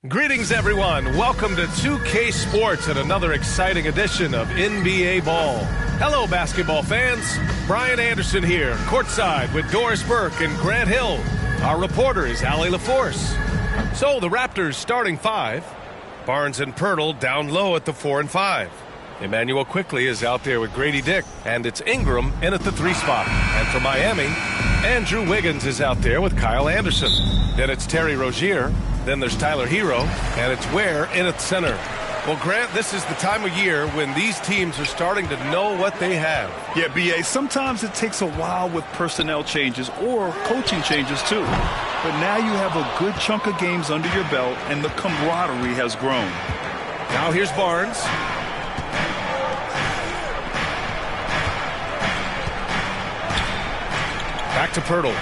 Greetings, everyone. Welcome to 2K Sports and another exciting edition of NBA Ball. Hello, basketball fans. Brian Anderson here, courtside with Doris Burke and Grant Hill. Our reporter is Allie LaForce. So, the Raptors starting five. Barnes and Pirtle down low at the 4 and 5. Emmanuel Quickley is out there with Grady Dick, and it's Ingram in at the 3 spot. And for Miami, Andrew Wiggins is out there with Kyle Anderson. Then it's Terry Rozier. Then there's Tyler Hero, and it's Ware in at center. Well, Grant, this is the time of year when these teams are starting to know what they have. Yeah, B.A., sometimes it takes a while with personnel changes or coaching changes, too. But now you have a good chunk of games under your belt, and the camaraderie has grown. Now here's Barnes. Back to Pirtle.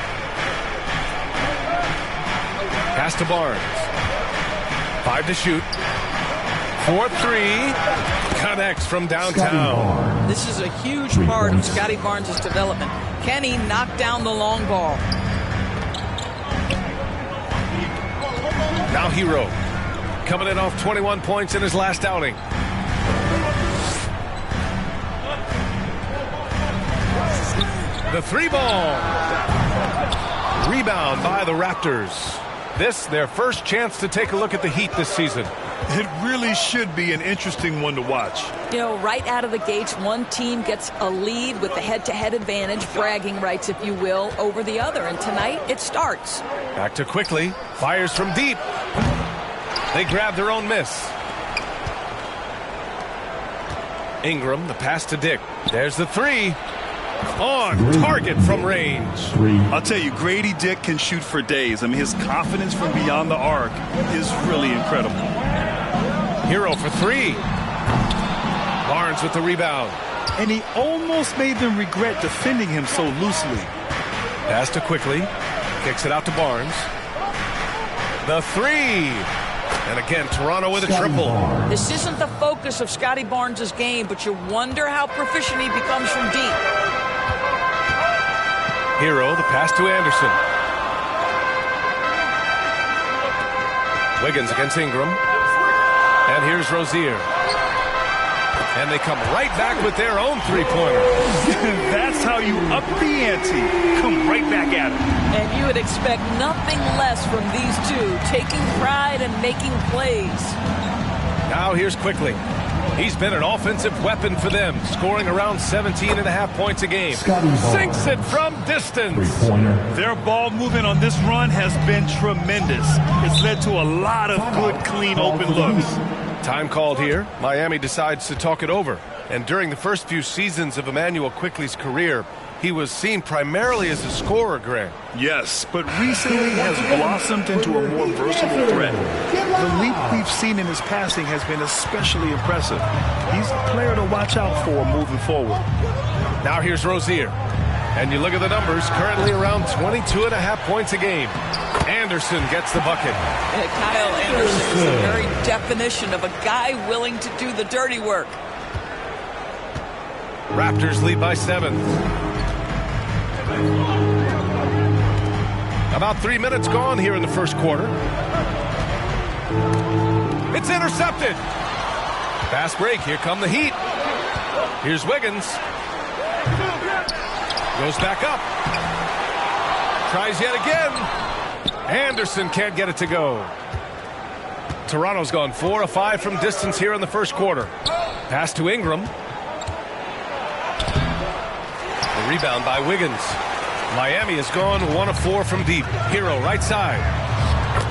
Pass to Barnes. 5 to shoot. 4-3. Connects from downtown. This is a huge part of Scotty Barnes' development. Can he knock down the long ball? Now Hero. Coming in off 21 points in his last outing. The 3 ball. Rebound by the Raptors. This, their first chance to take a look at the Heat this season. It really should be an interesting one to watch. You know, right out of the gates, one team gets a lead with the head-to-head advantage, bragging rights, if you will, over the other. And tonight, it starts. Back to Quickley. Fires from deep. They grab their own miss. Ingram, the pass to Dick. There's the 3. On target from range. I'll tell you, Grady Dick can shoot for days. I mean, his confidence from beyond the arc is really incredible. Hero for 3. Barnes with the rebound. And he almost made them regret defending him so loosely. Pass to Quickley. Kicks it out to Barnes. The 3. And again, Toronto with a triple. This isn't the focus of Scotty Barnes' game, but you wonder how proficient he becomes from deep. Hero, the pass to Anderson. Wiggins against Ingram. And here's Rozier. And they come right back with their own three-pointer. That's how you up the ante. Come right back at it. And you would expect nothing less from these two, taking pride and making plays. Now here's Quickley. He's been an offensive weapon for them, scoring around 17.5 points a game. Sinks it from distance. Their ball movement on this run has been tremendous. It's led to a lot of good, clean, open looks. Time called here. Miami decides to talk it over. And during the first few seasons of Emmanuel Quickley's career, he was seen primarily as a scorer, Grant. Yes, but recently has blossomed into a more versatile threat. The leap we've seen in his passing has been especially impressive. He's a player to watch out for moving forward. Now here's Rozier. And you look at the numbers, currently around 22.5 points a game. Anderson gets the bucket. Kyle Anderson is the very definition of a guy willing to do the dirty work. Raptors lead by 7. About 3 minutes gone here in the first quarter. It's intercepted. Fast break. Here come the Heat. Here's Wiggins. Goes back up. Tries yet again. Anderson can't get it to go. Toronto's gone 4 of 5 from distance here in the first quarter. Pass to Ingram. The rebound by Wiggins. Miami has gone 1 of 4 from deep. Hero right side.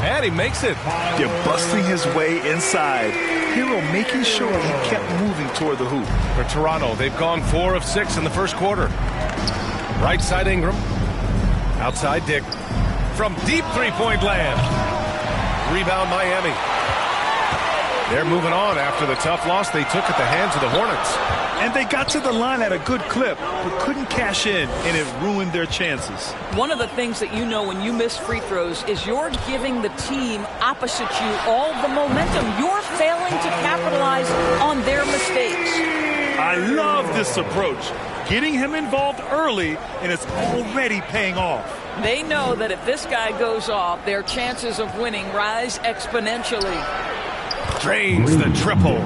And he makes it. They're busting his way inside. Hero making sure he kept moving toward the hoop. For Toronto, they've gone 4 of 6 in the first quarter. Right side Ingram. Outside Dick. From deep three-point land. Rebound Miami. They're moving on after the tough loss they took at the hands of the Hornets. And they got to the line at a good clip, but couldn't cash in, and it ruined their chances. One of the things that you know when you miss free throws is you're giving the team opposite you all the momentum. You're failing to capitalize on their mistakes. I love this approach. Getting him involved early, and it's already paying off. They know that if this guy goes off, their chances of winning rise exponentially. Drains the triple.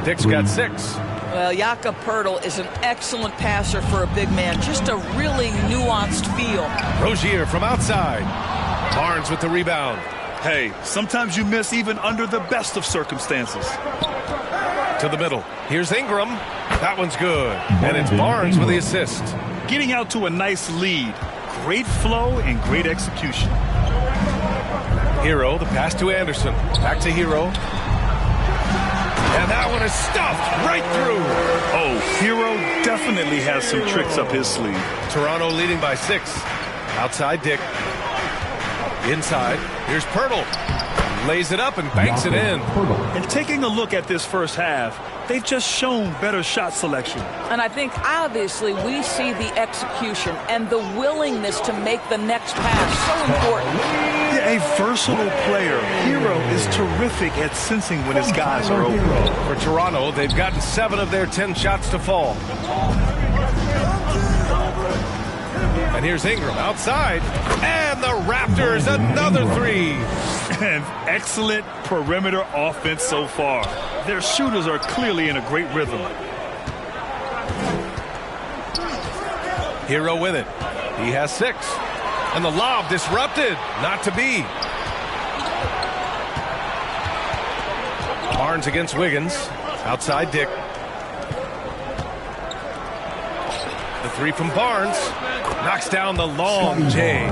Dick's got 6. Well, Jakob Poeltl is an excellent passer for a big man. Just a really nuanced feel. Rozier from outside. Barnes with the rebound. Hey, sometimes you miss even under the best of circumstances. To the middle. Here's Ingram. That one's good. And it's Barnes with the assist. Getting out to a nice lead. Great flow and great execution. Hero, the pass to Anderson. Back to Hero. And that one is stuffed right through. Oh, Hero definitely has some tricks up his sleeve. Toronto leading by 6. Outside Dick. Inside. Here's Poeltl. Lays it up and banks it in. And taking a look at this first half, they've just shown better shot selection. And I think obviously we see the execution and the willingness to make the next pass so important. Yeah, a versatile player. Hero is terrific at sensing when his guys are open. For Toronto, they've gotten 7 of their 10 shots to fall. And here's Ingram outside. And the Raptors, another 3. And excellent perimeter offense so far. Their shooters are clearly in a great rhythm. Hero with it. He has 6. And the lob disrupted. Not to be. Barnes against Wiggins. Outside Dick. The 3 from Barnes. Knocks down the long J.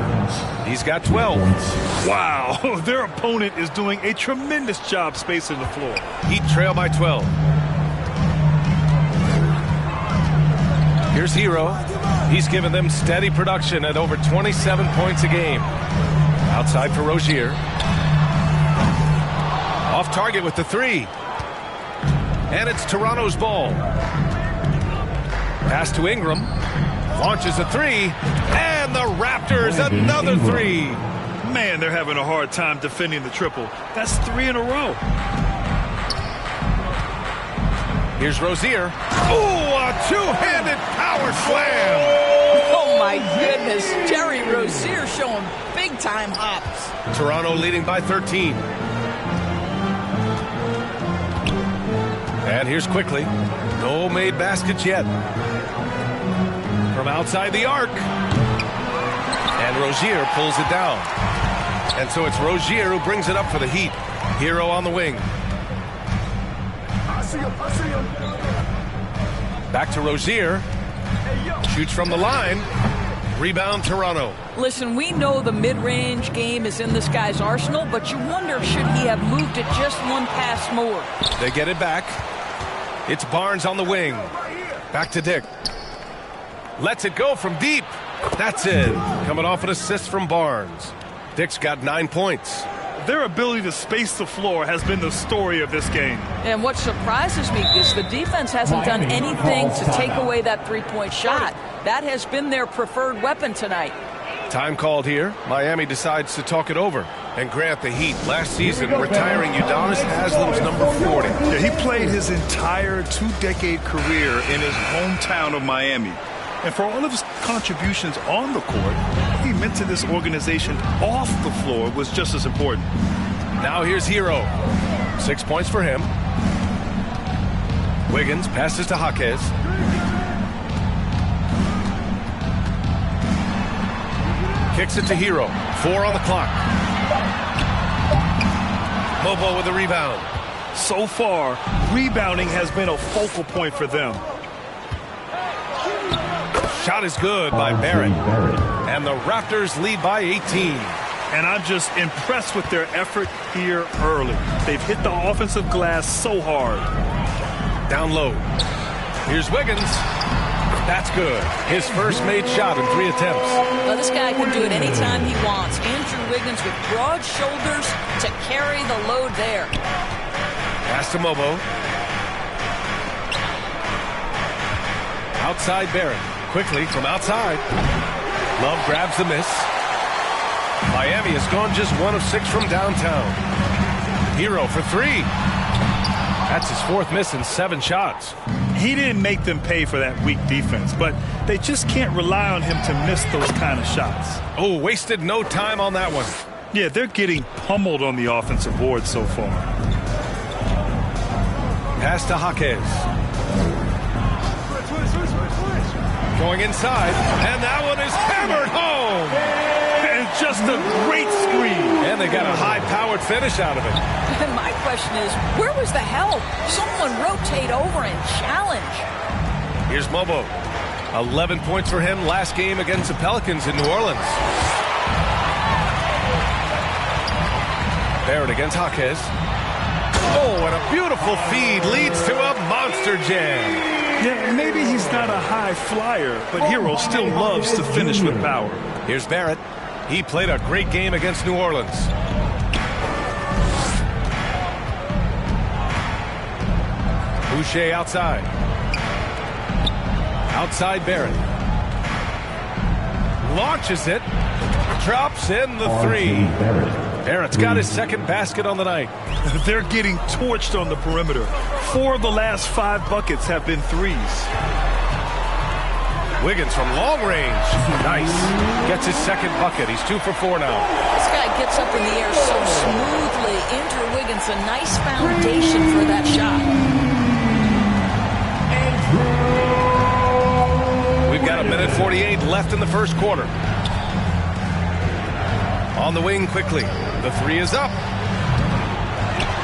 He's got 12. Wow, their opponent is doing a tremendous job spacing the floor. Heat trail by 12. Here's Hero. He's given them steady production at over 27 points a game. Outside for Rozier. Off target with the 3. And it's Toronto's ball. Pass to Ingram. Launches a 3. And the Raptors another 3. Man, they're having a hard time defending the triple. That's 3 in a row. Here's Rozier. Ooh, a two-handed power slam. Oh, my goodness. Jerry Rozier showing big-time hops. Toronto leading by 13. And here's quickly. No made baskets yet. From outside the arc. And Rozier pulls it down. And so it's Rozier who brings it up for the Heat. Hero on the wing. Back to Rozier. Shoots from the line. Rebound Toronto. Listen, we know the mid-range game is in this guy's arsenal, but you wonder should he have moved it just one pass more. They get it back. It's Barnes on the wing. Back to Dick. Lets it go from deep. That's it. Coming off an assist from Barnes. Dick's got 9 points. Their ability to space the floor has been the story of this game. And what surprises me is the defense hasn't done anything to take away that three-point shot. That has been their preferred weapon tonight. Time called here. Miami decides to talk it over and grant the Heat last season retiring Udonis Haslem's number 40. Yeah, he played his entire 2-decade career in his hometown of Miami. And for all of his contributions on the court, he meant to this organization off the floor was just as important. Now here's Hero. 6 points for him. Wiggins passes to Jaquez. Kicks it to Hero. 4 on the clock. Mobo with the rebound. So far, rebounding has been a focal point for them. Shot is good by Barrett. And the Raptors lead by 18. And I'm just impressed with their effort here early. They've hit the offensive glass so hard. Down low. Here's Wiggins. That's good. His first made shot in 3 attempts. Well, this guy can do it anytime he wants. Andrew Wiggins with broad shoulders to carry the load there. Pass to Mobo. Outside Barrett. Quickly from outside. Love grabs the miss. Miami has gone just 1 of 6 from downtown. Hero for 3. That's his 4th miss in 7 shots. He didn't make them pay for that weak defense, but they just can't rely on him to miss those kind of shots. Oh, wasted no time on that one. Yeah, they're getting pummeled on the offensive board so far. Pass to Jaquez. Going inside, and that one is hammered home. And just a great screen. And they got a high-powered finish out of it. And my question is, where was the help? Someone rotate over and challenge. Here's Mobo. 11 points for him last game against the Pelicans in New Orleans. Barrett against Jaquez. Oh, and a beautiful feed leads to a monster jam. Yeah, maybe he's not a high flyer, but Hero still loves to finish with power. Here's Barrett. He played a great game against New Orleans. Boucher outside. Outside Barrett. Launches it. Drops in the three. Barrett's got his second basket on the night. They're getting torched on the perimeter. 4 of the last 5 buckets have been threes. Wiggins from long range. Nice. Gets his second bucket. He's 2 for 4 now. This guy gets up in the air so smoothly. Andrew Wiggins, a nice foundation for that shot. We've got 1:48 left in the first quarter. On the wing quickly. The three is up.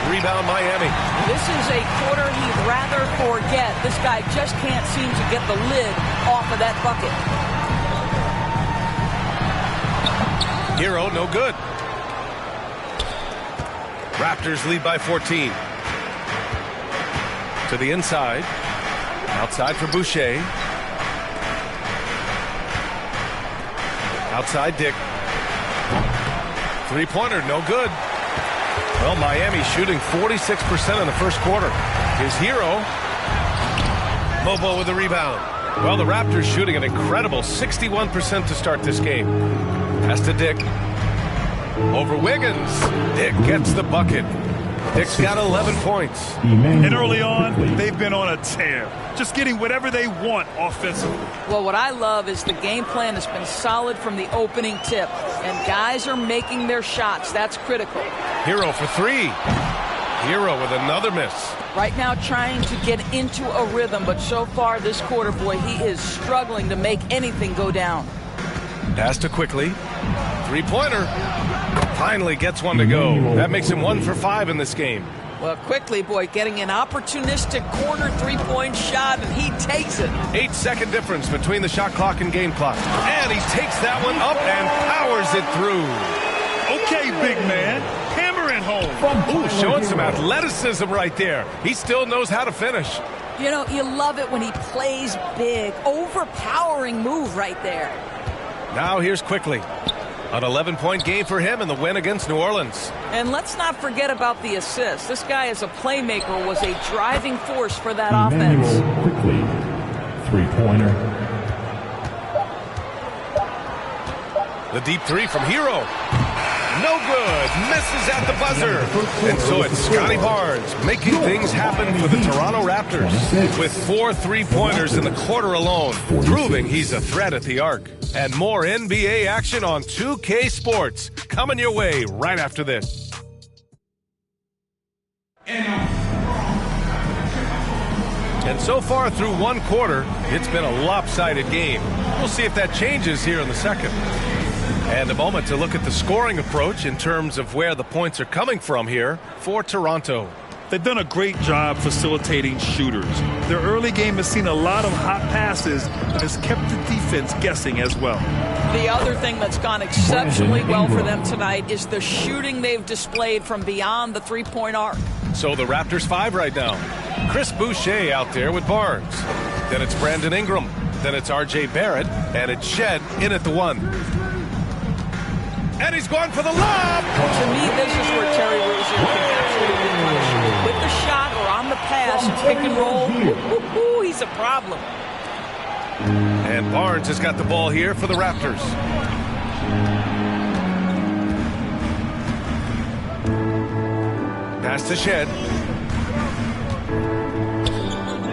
Rebound Miami. This is a quarter he'd rather forget. This guy just can't seem to get the lid off of that bucket. Hero, no good. Raptors lead by 14. To the inside. Outside for Boucher. Outside Dick. Three-pointer, no good. Well, Miami shooting 46% in the first quarter. His Hero. Mobo with the rebound. Well, the Raptors shooting an incredible 61% to start this game. Pass to Dick. Over Wiggins. Dick gets the bucket. Dick's got 11 points. And early on, they've been on a tear. Just getting whatever they want offensively. Well, what I love is the game plan has been solid from the opening tip. And guys are making their shots. That's critical. Hero for 3. Hero with another miss. Right now trying to get into a rhythm, but so far this quarter, boy, he is struggling to make anything go down. Pass to Quickly. Three-pointer. Finally gets one to go. That makes him 1 for 5 in this game. Well, Quickly, boy, getting an opportunistic corner three-point shot, and he takes it. 8-second difference between the shot clock and game clock. And he takes that one up and powers it through. Okay, big man. Hammer it home. Ooh, showing some athleticism right there. He still knows how to finish. You know, you love it when he plays big. Overpowering move right there. Now here's Quickly. An 11-point game for him in the win against New Orleans. And let's not forget about the assist. This guy as a playmaker was a driving force for that offense. Quickly, three-pointer. The deep three from Hero. No good. Misses at the buzzer. And so it's Scotty Barnes making things happen for the Toronto Raptors with 4 three-pointers in the quarter alone, proving he's a threat at the arc. And more NBA action on 2K Sports coming your way right after this. And so far through one quarter, it's been a lopsided game. We'll see if that changes here in the second. And a moment to look at the scoring approach in terms of where the points are coming from here for Toronto. They've done a great job facilitating shooters. Their early game has seen a lot of hot passes and has kept the defense guessing as well. The other thing that's gone exceptionally well for them tonight is the shooting they've displayed from beyond the three-point arc. So the Raptors 5 right now. Chris Boucher out there with Barnes. Then it's Brandon Ingram. Then it's R.J. Barrett. And it's Shed in at the 1. And he's going for the lob. To me, this is where Terry Rozier can absolutely punish him. With the shot or on the pass and pick and roll, he's a problem. And Barnes has got the ball here for the Raptors. Pass to Shed.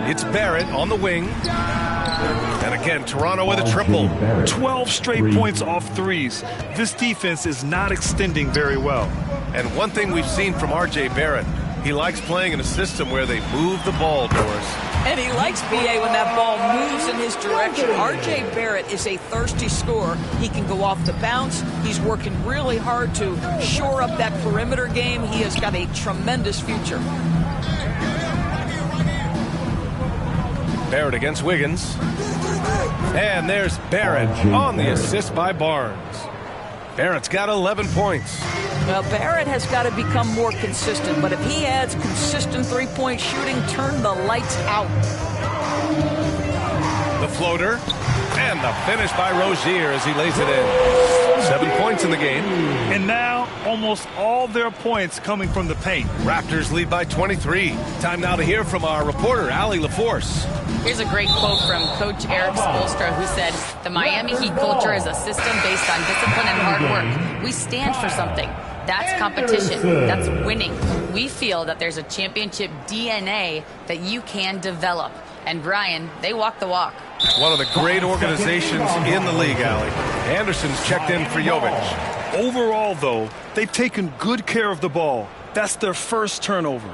It's Barrett on the wing. And again, Toronto with a triple. 12 straight points off threes. This defense is not extending very well. And one thing we've seen from R.J. Barrett, he likes playing in a system where they move the ball, Doris. And he likes BA when that ball moves in his direction. R.J. Barrett is a thirsty scorer. He can go off the bounce. He's working really hard to shore up that perimeter game. He has got a tremendous future. Barrett against Wiggins. And there's Barrett on the assist by Barnes. Barrett's got 11 points. Well, Barrett has got to become more consistent, but if he adds consistent three-point shooting, turn the lights out. The floater, and the finish by Rozier as he lays it in. 7 points in the game. And now, almost all their points coming from the paint. Raptors lead by 23. Time now to hear from our reporter, Allie LaForce. Here's a great quote from Coach Eric Spoelstra, who said, "The Miami Heat culture is a system based on discipline and hard work. We stand for something. That's competition. That's winning. We feel that there's a championship DNA that you can develop." And Brian, they walk the walk. One of the great organizations in the league, Allie. Anderson's checked in for Jovic. Overall, though, they've taken good care of the ball. That's their first turnover.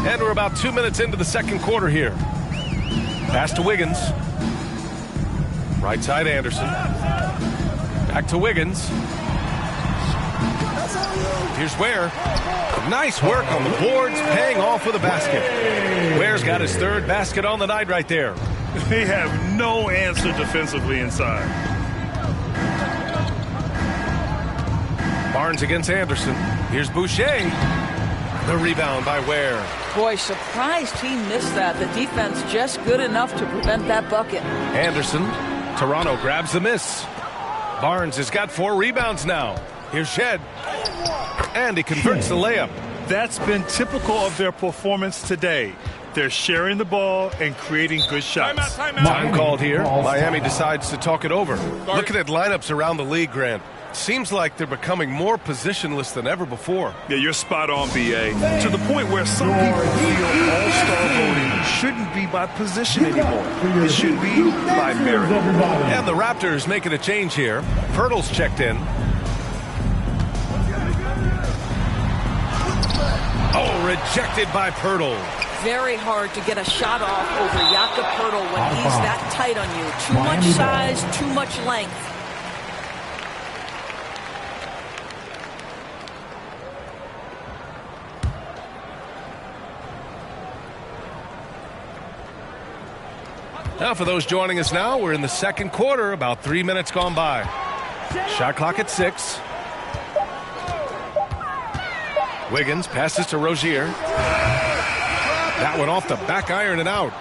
And we're about 2 minutes into the second quarter here. Pass to Wiggins. Right side Anderson. Back to Wiggins. Here's Ware. Nice work on the boards, paying off with a basket. Ware's got his third basket on the night right there. They have no answer defensively inside. Barnes against Anderson. Here's Boucher. The rebound by Ware. Boy, surprised he missed that. The defense just good enough to prevent that bucket. Anderson. Toronto grabs the miss. Barnes has got 4 rebounds now. Here's Shed. And he converts the layup. That's been typical of their performance today. They're sharing the ball and creating good shots. Time called here. Miami decides to talk it over. Looking at lineups around the league, Grant, seems like they're becoming more positionless than ever before. Yeah, you're spot on, B.A. To the point where some people feel all-star voting shouldn't be by position anymore. It should be by merit. And the Raptors making a change here. Pirtle's checked in. Oh, rejected by Pirtle. Very hard to get a shot off over Jakob Pirtle when he's that tight on you. Too much size, too much length. Now, for those joining us now, we're in the second quarter, about 3 minutes gone by. Shot clock at 6. Wiggins passes to Rozier. That one off the back iron and out.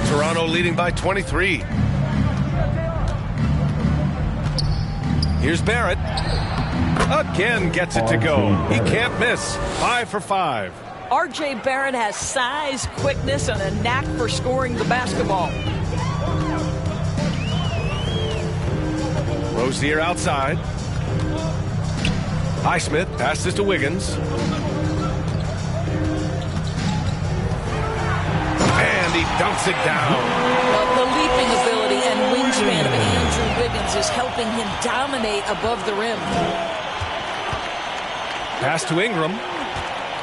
Toronto leading by 23. Here's Barrett. Again gets it to go. He can't miss. 5 for 5. R.J. Barrett has size, quickness, and a knack for scoring the basketball. Rozier outside. Highsmith passes to Wiggins. And he dunks it down. The leaping ability and wingspan of Andrew Wiggins is helping him dominate above the rim. Pass to Ingram.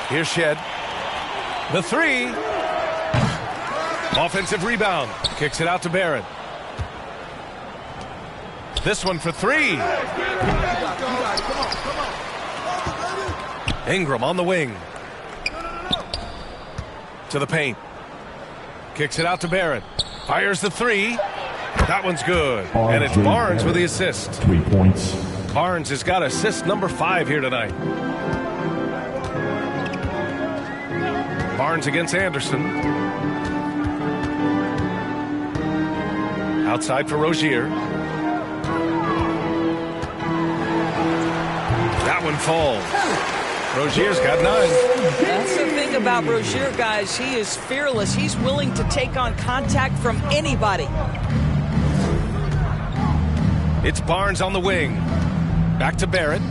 Here's Shed. The 3. Offensive rebound. Kicks it out to Barrett. This one for 3. Ingram on the wing. To the paint. Kicks it out to Barrett. Fires the 3. That one's good. And it's Barnes with the assist. 3 points. Barnes has got assist number 5 here tonight. Barnes against Anderson. Outside for Rozier. That one falls. Rozier's got 9. That's the thing about Rozier, guys. He is fearless. He's willing to take on contact from anybody. It's Barnes on the wing. Back to Barrett.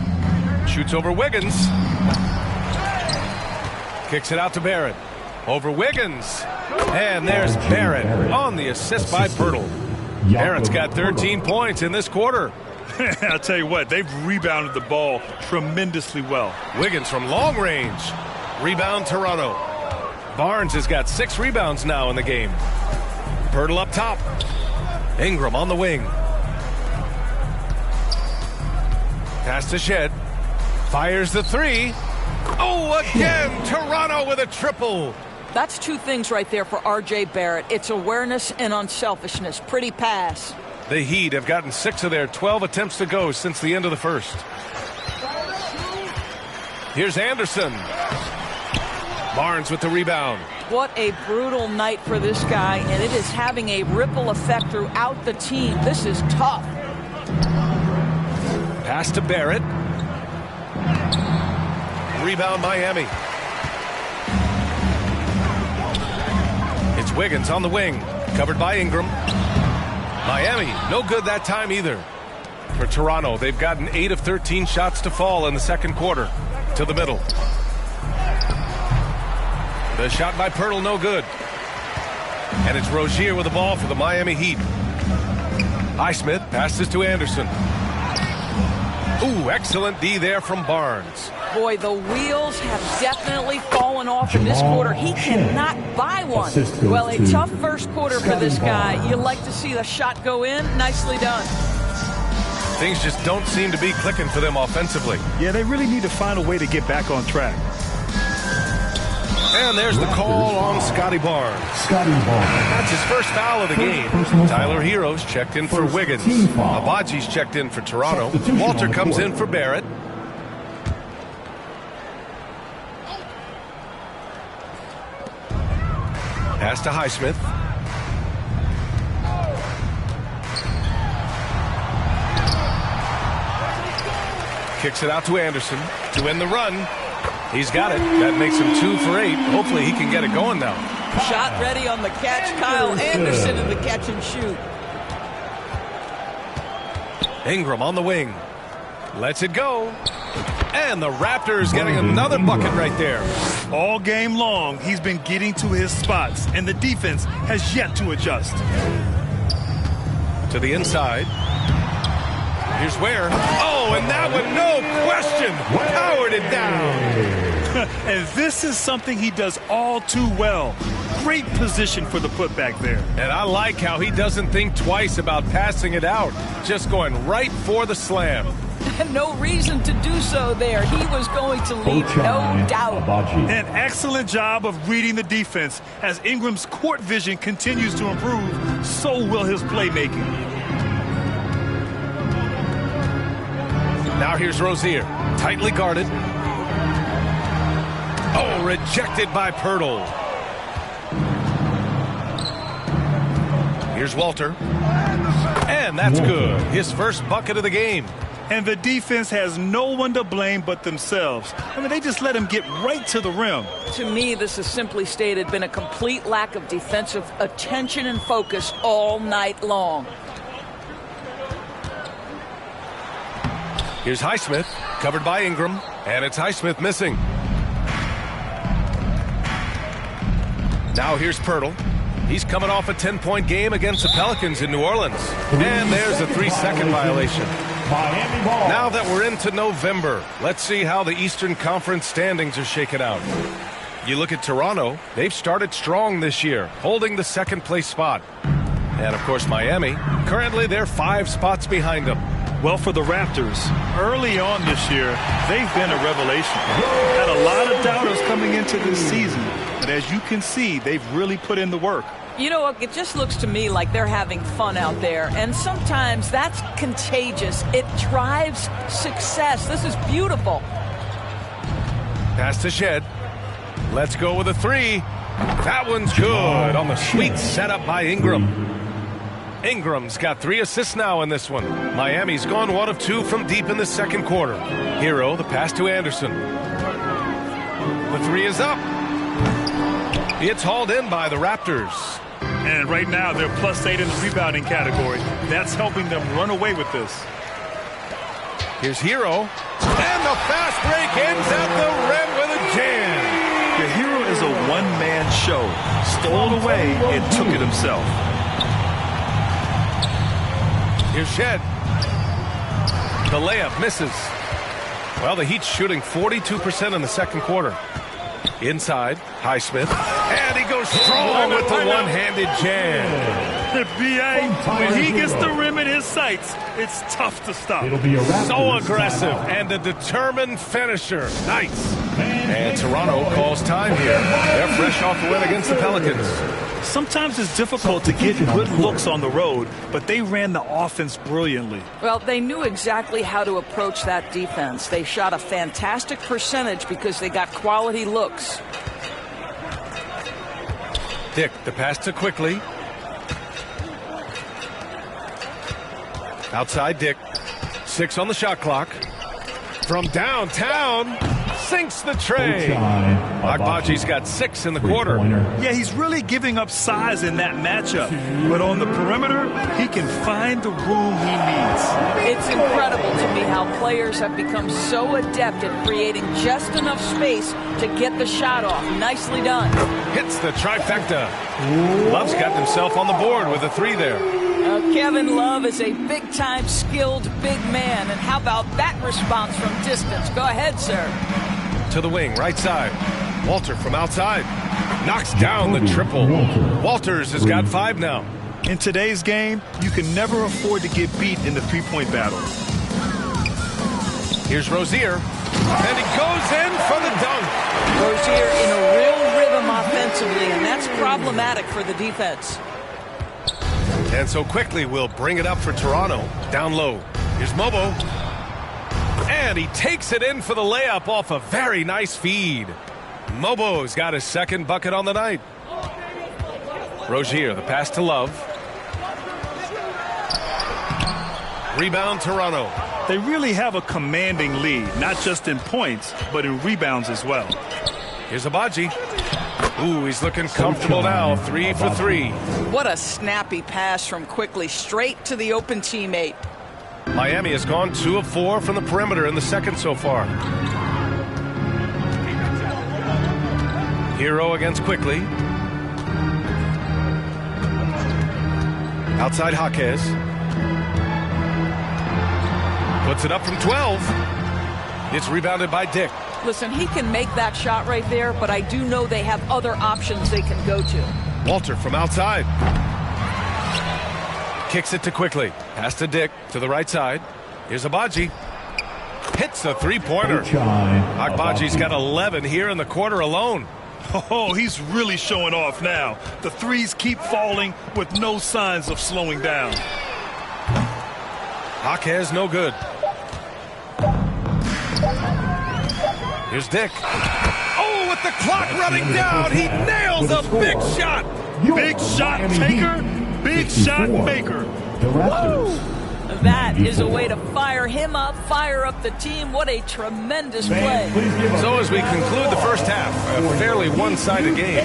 Shoots over Wiggins. Kicks it out to Barrett. Over Wiggins. And there's Barrett on the assist by Pirtle. Barrett's got 13 points in this quarter. I'll tell you what, they've rebounded the ball tremendously well. Wiggins from long range. Rebound Toronto. Barnes has got 6 rebounds now in the game. Pirtle up top. Ingram on the wing. Pass to Shed. Fires the 3. Oh, again, Toronto with a triple. That's 2 things right there for R.J. Barrett. It's awareness and unselfishness. Pretty pass. The Heat have gotten 6 of their 12 attempts to go since the end of the first. Here's Anderson. Barnes with the rebound. What a brutal night for this guy, and it is having a ripple effect throughout the team. This is tough. Pass to Barrett. Rebound Miami. It's Wiggins on the wing. Covered by Ingram. Miami, no good that time either. For Toronto, they've gotten 8 of 13 shots to fall in the second quarter. To the middle. The shot by Pirtle, no good. And it's Rozier with the ball for the Miami Heat. Highsmith passes to Anderson. Ooh, excellent D there from Barnes. Boy, the wheels have definitely fallen off in this quarter. He cannot buy one. Well, a tough first quarter for this guy. You like to see the shot go in. Nicely done. Things just don't seem to be clicking for them offensively. Yeah, they really need to find a way to get back on track. And there's the call on Scotty Barnes. That's his first foul of the game. Tyler Hero's checked in for Wiggins. Abaji's checked in for Toronto. Walter comes in for Barrett. Pass to Highsmith. Kicks it out to Anderson to end the run. He's got it. That makes him 2 for 8. Hopefully he can get it going now. Shot ready on the catch. Kyle Anderson in the catch and shoot. Ingram on the wing. Lets it go. And the Raptors getting another bucket right there. All game long, he's been getting to his spots, and the defense has yet to adjust. To the inside. Here's Ware. Oh, and that one, no question, powered it down. And this is something he does all too well. Great position for the putback there. And I like how he doesn't think twice about passing it out. Just going right for the slam. No reason to do so there. He was going to leave, no doubt. An excellent job of reading the defense. As Ingram's court vision continues to improve, so will his playmaking. Now here's Rozier, tightly guarded. Oh, rejected by Pirtle. Here's Walter. And that's good. His first bucket of the game. And the defense has no one to blame but themselves. I mean, they just let him get right to the rim. To me, this is simply stated been a complete lack of defensive attention and focus all night long. Here's Highsmith, covered by Ingram, and it's Highsmith missing. Now here's Pirtle. He's coming off a 10-point game against the Pelicans in New Orleans. And there's a 3-second violation. Now that we're into November, let's see how the Eastern Conference standings are shaken out. You look at Toronto, they've started strong this year, holding the second-place spot. And, of course, Miami, currently they're 5 spots behind them. Well, for the Raptors, early on this year, they've been a revelation. Had a lot of doubters coming into this season, but as you can see, they've really put in the work. You know what? It just looks to me like they're having fun out there, and sometimes that's contagious. It drives success. This is beautiful. Pass to Shed. Let's go with a 3. That one's good on the sweet setup by Ingram. Ingram's got 3 assists now in this one. Miami's gone 1 of 2 from deep in the second quarter. Hero, the pass to Anderson. The 3 is up. It's hauled in by the Raptors. And right now, they're +8 in the rebounding category. That's helping them run away with this. Here's Hero. And the fast break ends at the rim with a jam. The Hero is a one-man show. Stole it away and took it himself. Here's Shed. The layup misses. Well, the Heat's shooting 42% in the second quarter. Inside, Highsmith. And he goes strong with the one-handed jam. B.A., when he gets the rim in his sights, it's tough to stop. So aggressive and a determined finisher. Nice. And Toronto calls time here. They're fresh off the win against the Pelicans. Sometimes it's difficult to get good looks on the road, but they ran the offense brilliantly. Well, they knew exactly how to approach that defense. They shot a fantastic percentage because they got quality looks. Dick, the pass to Quickly. Outside Dick. 6 on the shot clock. From downtown, sinks the tray. Agbaji's got 6 in the quarter. Yeah, he's really giving up size in that matchup. But on the perimeter, he can find the room he needs. It's incredible to me how players have become so adept at creating just enough space to get the shot off. Nicely done. Hits the trifecta. Love's got himself on the board with a 3 there. Kevin Love is a big-time skilled big man. And how about that response from distance? Go ahead, sir. To the wing, right side. Walter from outside. Knocks down the triple. Walters has got 5 now. In today's game, you can never afford to get beat in the three-point battle. Here's Rozier. And he goes in for the dunk. Rozier in a real rhythm offensively, and that's problematic for the defense. And so Quickly will bring it up for Toronto. Down low. Here's Mobo. And he takes it in for the layup off a very nice feed. Mobo's got his second bucket on the night. Rozier, the pass to Love. Rebound Toronto. They really have a commanding lead, not just in points, but in rebounds as well. Here's Agbaji. Ooh, he's looking comfortable now. 3 for 3. What a snappy pass from Quickly straight to the open teammate. Miami has gone 2 of 4 from the perimeter in the second so far. Hero against Quickly. Outside Jaquez. Puts it up from 12. It's rebounded by Dick. Listen, he can make that shot right there, but I do know they have other options they can go to. Walter from outside. Kicks it to Quickly. Pass to Dick to the right side. Here's Agbaji. Hits a three-pointer. Agbaji's got 11 here in the quarter alone. Oh, he's really showing off now. The threes keep falling with no signs of slowing down. Jaquez no good. Here's Dick. Oh, with the clock running down, he nails a big shot. Big shot taker, big shot maker. Woo! That is a way to fire him up, fire up the team. What a tremendous play. So as we conclude the first half, a fairly one-sided game.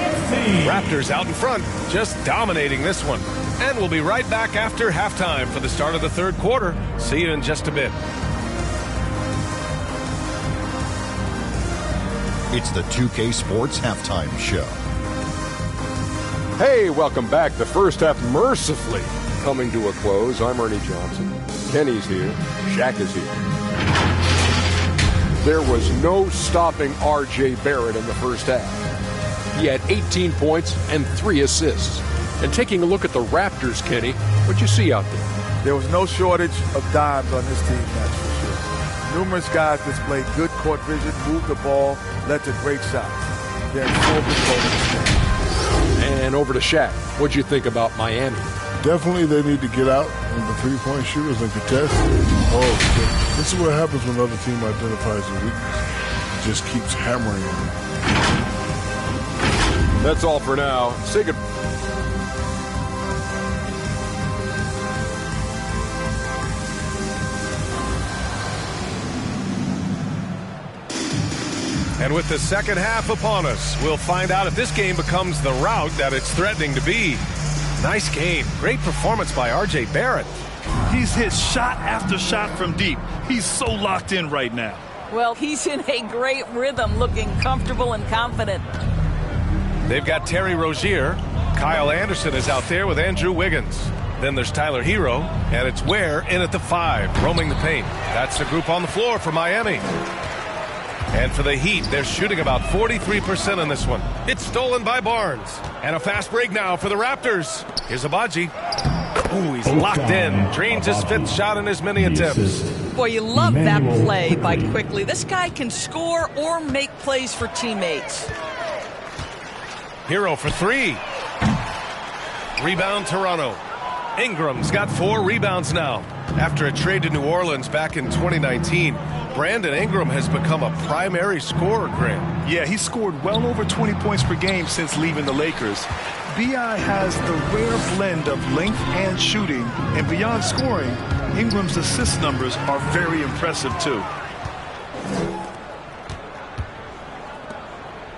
Raptors out in front, just dominating this one. And we'll be right back after halftime for the start of the third quarter. See you in just a bit. It's the 2K Sports Halftime Show. Hey, welcome back. The first half mercifully coming to a close. I'm Ernie Johnson. Kenny's here. Shaq is here. There was no stopping R.J. Barrett in the first half. He had 18 points and 3 assists. And taking a look at the Raptors, Kenny, what'd you see out there? There was no shortage of dimes on this team, that's for sure. Numerous guys displayed good court vision, moved the ball, led to great shots. They're in full control of the game. And over to Shaq. What'd you think about Miami? Definitely they need to get out on the three-point shooters and contest. Oh, this is what happens when another team identifies a weakness. It just keeps hammering on them. That's all for now. Say good. And with the second half upon us, we'll find out if this game becomes the rout that it's threatening to be. Nice game. Great performance by R.J. Barrett. He's hit shot after shot from deep. He's so locked in right now. Well, he's in a great rhythm, looking comfortable and confident. They've got Terry Rozier. Kyle Anderson is out there with Andrew Wiggins. Then there's Tyler Hero, and it's Ware in at the 5, roaming the paint. That's the group on the floor for Miami. And for the Heat, they're shooting about 43% in this one. It's stolen by Barnes. And a fast break now for the Raptors. Here's Abaji. Ooh, he's locked in. Drains his 5th shot in as many attempts. Boy, you love that play by Quickly. This guy can score or make plays for teammates. Hero for 3. Rebound Toronto. Ingram's got 4 rebounds now. After a trade to New Orleans back in 2019, Brandon Ingram has become a primary scorer, Grant. Yeah, he scored well over 20 points per game since leaving the Lakers. B.I. has the rare blend of length and shooting, and beyond scoring, Ingram's assist numbers are very impressive too.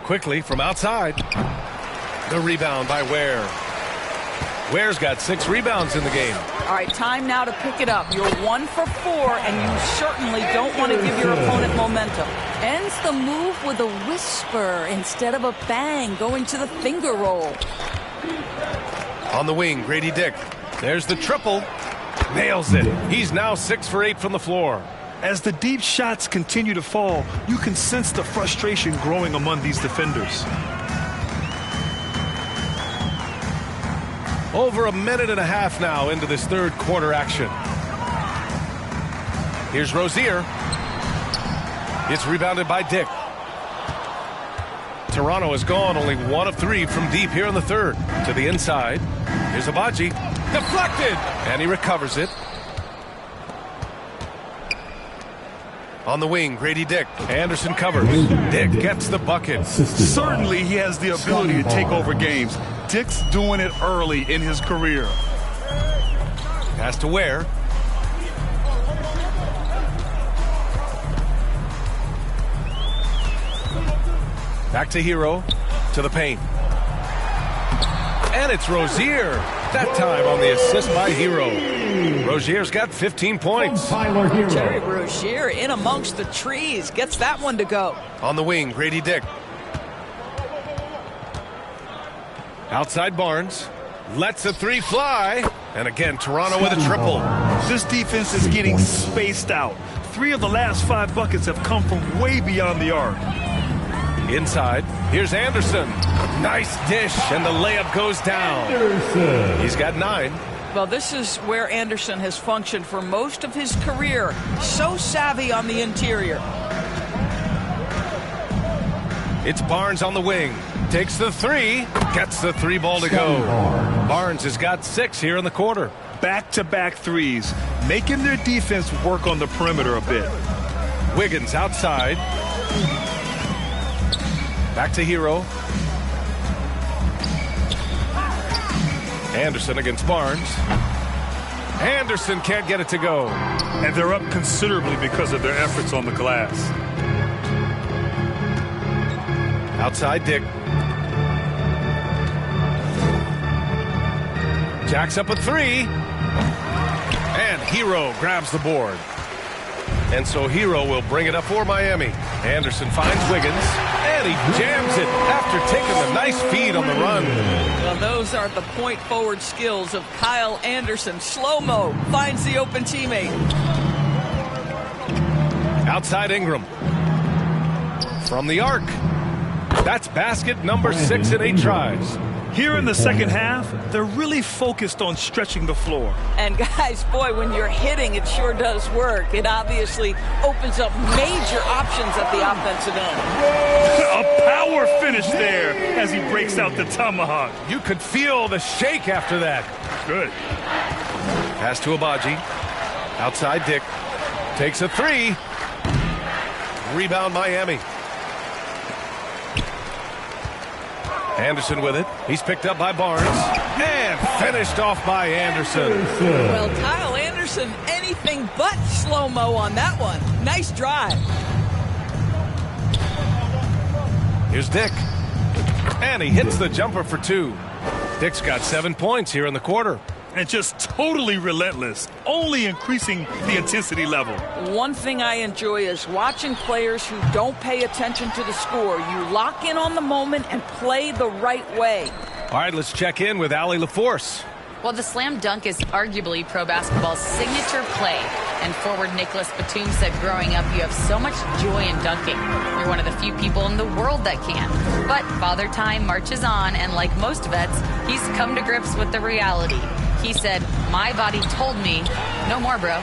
Quickly from outside. The rebound by Ware. Ware's got 6 rebounds in the game. All right, time now to pick it up. You're 1 for 4, and you certainly don't want to give your opponent momentum. Ends the move with a whisper instead of a bang, going to the finger roll. On the wing, Grady Dick. There's the triple. Nails it. He's now 6 for 8 from the floor. As the deep shots continue to fall, you can sense the frustration growing among these defenders. Over a minute and a half now into this 3rd quarter action. Here's Rozier. It's rebounded by Dick. Toronto has gone only 1 of 3 from deep here in the 3rd. To the inside. Here's Abaji. Deflected! And he recovers it. On the wing, Grady Dick. Anderson covers. Dick gets the bucket. Certainly he has the ability to take over games. Dick's doing it early in his career. Pass to Ware. Back to Hero. To the paint. And it's Rozier. That time on the assist by Hero. Rozier's got 15 points. Terry Rozier in amongst the trees. Gets that one to go. On the wing, Grady Dick. Outside Barnes. Lets a 3 fly. And again, Toronto with a triple. This defense is getting spaced out. 3 of the last 5 buckets have come from way beyond the arc. Inside, here's Anderson. Nice dish, and the layup goes down. He's got 9. Well, this is where Anderson has functioned for most of his career. So savvy on the interior. It's Barnes on the wing. Takes the 3. Gets the 3 ball to go. Barnes has got 6 here in the quarter. Back-to-back threes, making their defense work on the perimeter a bit. Wiggins outside. Back to Hero. Anderson against Barnes. Anderson can't get it to go. And they're up considerably because of their efforts on the glass. Outside Dick. Jacks up a 3. And Hero grabs the board. And so Hero will bring it up for Miami. Anderson finds Wiggins, and he jams it after taking a nice feed on the run. Well, those are the point forward skills of Kyle Anderson. Slow-mo finds the open teammate. Outside Ingram. From the arc. That's basket number 6 in 8 tries. Here in the second half, they're really focused on stretching the floor. And guys, boy, when you're hitting, it sure does work. It obviously opens up major options at the offensive end. A power finish there as he breaks out the tomahawk. You could feel the shake after that. Good. Pass to Abaji. Outside Dick. Takes a 3. Rebound Miami. Anderson with it. He's picked up by Barnes. And finished off by Anderson. Well, Kyle Anderson, anything but slow-mo on that one. Nice drive. Here's Dick. And he hits the jumper for 2. Dick's got 7 points here in the quarter. and just totally relentless, only increasing the intensity level. One thing I enjoy is watching players who don't pay attention to the score. You lock in on the moment and play the right way. All right, let's check in with Allie LaForce. Well, the slam dunk is arguably pro basketball's signature play. And forward Nicholas Batum said growing up, you have so much joy in dunking. You're one of the few people in the world that can. But Father Time marches on, and like most vets, he's come to grips with the reality. He said, my body told me, no more, bro.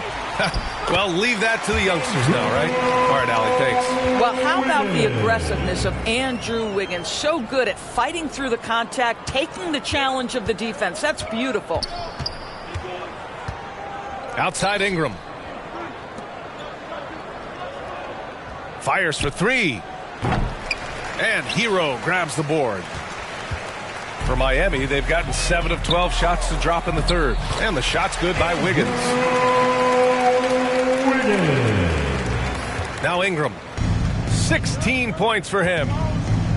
Well, leave that to the youngsters now, right? All right, Allie, thanks. Well, how about the aggressiveness of Andrew Wiggins? So good at fighting through the contact, taking the challenge of the defense. That's beautiful. Outside Ingram. Fires for three. And Hero grabs the board. For Miami, they've gotten 7 of 12 shots to drop in the third. And the shot's good by Wiggins. Now Ingram. 16 points for him.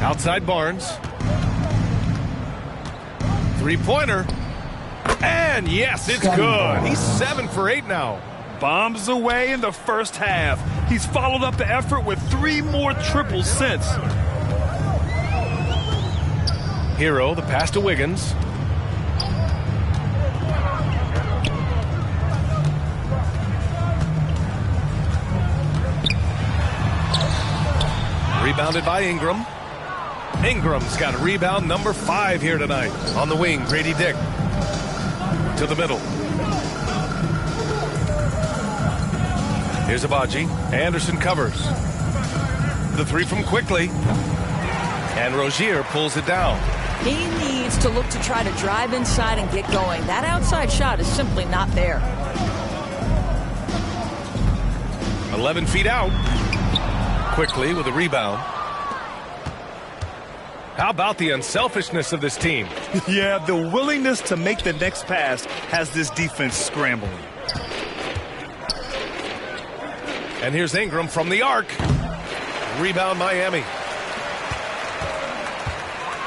Outside Barnes. Three-pointer. And yes, it's good. He's 7 for 8 now. Bombs away in the first half. He's followed up the effort with 3 more triples since. Hero, the pass to Wiggins. Rebounded by Ingram. Ingram's got rebound number 5 here tonight. On the wing, Grady Dick. To the middle. Here's Abaji. Anderson covers. The three from Quickly. And Rozier pulls it down. He needs to look to try to drive inside and get going. That outside shot is simply not there. 11 feet out. Quickly with a rebound. How about the unselfishness of this team? Yeah, the willingness to make the next pass has this defense scrambling. And here's Ingram from the arc. Rebound Miami.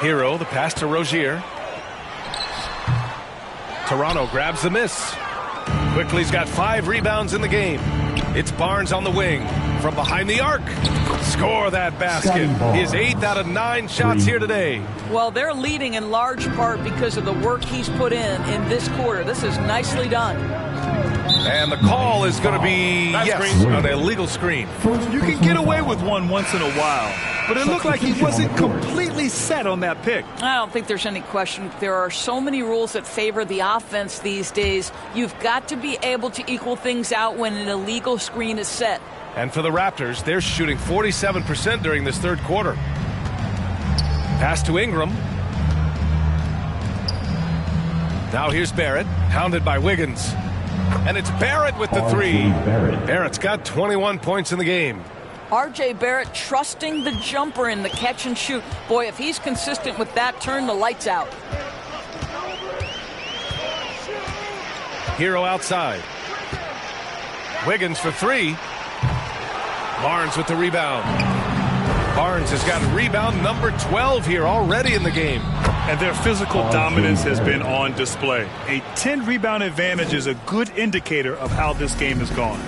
Hero, the pass to Rozier. Toronto grabs the miss. Quickly's got 5 rebounds in the game. It's Barnes on the wing. From behind the arc. Score that basket. His 8th out of 9 shots here today. Well, they're leading in large part because of the work he's put in this quarter. This is nicely done. And the call is going to be, yes, an illegal screen. You can get away with one once in a while, but it looked like he wasn't completely set on that pick. I don't think there's any question. There are so many rules that favor the offense these days. You've got to be able to equal things out when an illegal screen is set. And for the Raptors, they're shooting 47% during this third quarter. Pass to Ingram. Now here's Barrett, hounded by Wiggins. And it's Barrett with the three. Barrett's got 21 points in the game. R.J. Barrett trusting the jumper in the catch and shoot. Boy, if he's consistent with that, turn the lights out. Hero outside. Wiggins for 3. Barnes with the rebound. Barnes has got rebound number 12 here already in the game. And their physical dominance has been on display. A 10-rebound advantage is a good indicator of how this game has gone.